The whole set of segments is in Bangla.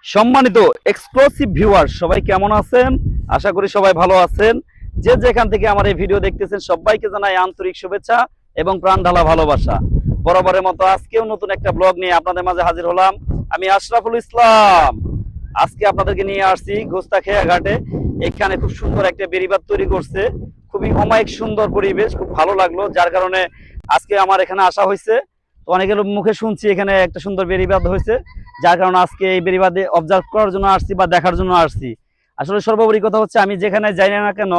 সম্মানিত এক্সক্লুসিভ ভিউয়ার সবাই কেমন আছেন? আশা করি সবাই ভালো আছেন। যে যেখান থেকে আমার এই ভিডিও দেখতেছেন সবাইকে জানাই আন্তরিক শুভেচ্ছা এবং প্রাণ ঢালা ভালোবাসা। বরাবরের মতো আজকেও নতুন একটা ব্লগ নিয়ে আপনাদের মাঝে হাজির হলাম। আমি আশরাফুল ইসলাম। আজকে আপনাদেরকে নিয়ে আসছি গোস্তাখিয়া ঘাটে। এখানে খুব সুন্দর একটা বেড়িবাঁধ তৈরি করছে, খুবই অমায়িক সুন্দর পরিবেশ, খুব ভালো লাগলো, যার কারণে আজকে আমার এখানে আসা হয়েছে। তো অনেকের মুখে শুনছি এখানে একটা সুন্দর বেড়িবাঁধ হয়েছে, যার কারণে আজকে এই বেড়িবাঁধে অবজার্ভ করার জন্য আসছি বা দেখার জন্য আসছি। আসলে সর্বোপরি কথা হচ্ছে, আমি যেখানে যাই না কেন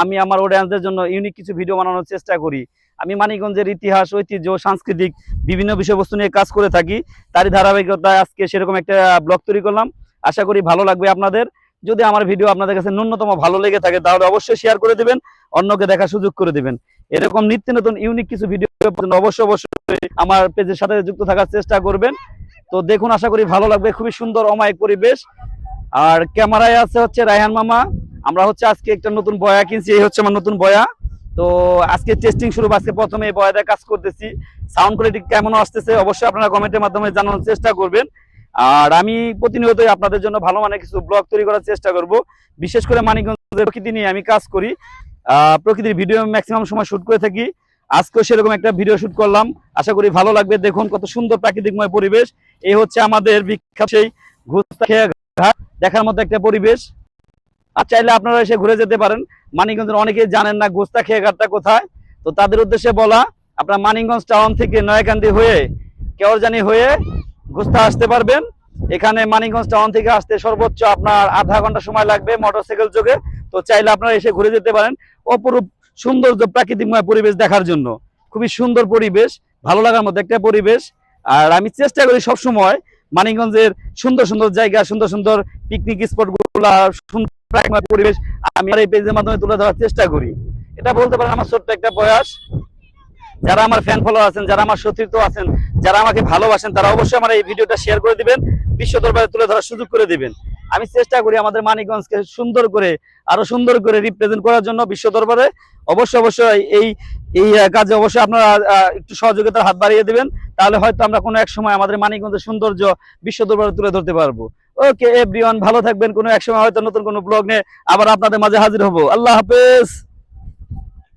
আমি আমার অডিয়েন্সদের জন্য ইউনিক কিছু ভিডিও বানানোর চেষ্টা করি। আমি মানিকগঞ্জের ইতিহাস, ঐতিহ্য, সাংস্কৃতিক বিভিন্ন বিষয়বস্তু নিয়ে কাজ করে থাকি। তারই ধারাবাহিকতায় আজকে সেরকম একটা ব্লগ তৈরি করলাম। আশা করি ভালো লাগবে আপনাদের। যদি আমার ভিডিও আপনাদের কাছে ন্যূনতম ভালো লেগে থাকে তাহলে অবশ্যই শেয়ার করে দিবেন, অন্যকে দেখার সুযোগ করে দিবেন। এরকম নিত্য নতুন ইউনিক কিছু ভিডিও অবশ্যই আমার পেজের সাথে যুক্ত থাকার চেষ্টা করবেন। তো দেখুন, আশা করি ভালো লাগবে। খুবই সুন্দর অমায়িক পরিবেশ। আর ক্যামেরায় আছে হচ্ছে রায়হান মামা। আমরা হচ্ছে আজকে একটা নতুন বয়া কিনছি, এই হচ্ছে আমার নতুন বয়া। তো আজকে টেস্টিং শুরু, আজকে প্রথমে এই বয়াতে কাজ করতেছি। সাউন্ড কোয়ালিটি কেমন আসতেছে অবশ্যই আপনারা কমেন্টের মাধ্যমে জানানোর চেষ্টা করবেন। আর আমি প্রতিনিয়তই আপনাদের জন্য ভালো মানের কিছু ব্লগ তৈরি করার চেষ্টা করব। বিশেষ করে মানিকগঞ্জের প্রকৃতি নিয়ে আমি কাজ করি। প্রকৃতির ভিডিও ম্যাক্সিমাম সময় শুট করে থাকি। আজকেও সেরকম একটা ভিডিও শুট করলাম, আশা করি ভালো লাগবে। দেখুন কত সুন্দর প্রাকৃতিকময় পরিবেশ। এই হচ্ছে আমাদের বিখ্যাত সেই গোস্তাখিয়া ঘাট, দেখার মতো একটা পরিবেশ। আর চাইলে আপনারা এসে ঘুরে যেতে পারেন। মানিকগঞ্জের অনেকেই জানেন না গোস্তাখিয়া ঘাটটা কোথায়। তো তাদের উদ্দেশ্যে বলা, আপনার মানিকগঞ্জ টাউন থেকে নয়াকান্দি হয়ে কেওরজানি হয়ে গোস্তা আসতে পারবেন। এখানে মানিকগঞ্জ টাউন থেকে আসতে সর্বোচ্চ আপনার আধা ঘন্টা সময় লাগবে মোটরসাইকেল যোগে। তো চাইলে আপনারা এসে ঘুরে যেতে পারেন অপরূপ সৌন্দর্য প্রাকৃতিকময় পরিবেশ দেখার জন্য। খুবই সুন্দর পরিবেশ, ভালো লাগার মতো একটা পরিবেশ। আর আমি চেষ্টা করি সবসময় মানিকগঞ্জের সুন্দর সুন্দর জায়গা, সুন্দর সুন্দর পিকনিক স্পট গুলা, সুন্দর প্রাকৃতিক পরিবেশ আমি এই পেজের মাধ্যমে তুলে ধরার চেষ্টা করি। এটা বলতে পারেন আমার ছোট্ট একটা প্রয়াস। যারা আমার ফ্যান ফলোয়ার আছেন, যারা আমার সতীর্থ আছেন, যারা আমাকে ভালোবাসেন, তারা অবশ্যই আমার এই ভিডিওটা শেয়ার করে দিবেন, বিশ্ব দরবারে তুলে ধরার সুযোগ করে দিবেন। আমি চেষ্টা করি আমাদের মানিকগঞ্জকে সুন্দর করে, আরো সুন্দর করে রিপ্রেজেন্ট করার জন্য বিশ্ব দরবারে। অবশ্যই এই এই কাজে অবশ্যই আপনারা একটু সহযোগিতার হাত বাড়িয়ে দিবেন, তাহলে হয়তো আমরা কোনো এক সময় আমাদের মানিকগঞ্জের সৌন্দর্য বিশ্ব দরবারে তুলে ধরতে পারবো। ওকে এভরিওয়ান, ভালো থাকবেন। কোনো এক সময় হয়তো নতুন কোনো ব্লগ নিয়ে আবার আপনাদের মাঝে হাজির হব। আল্লাহ হাফেজ।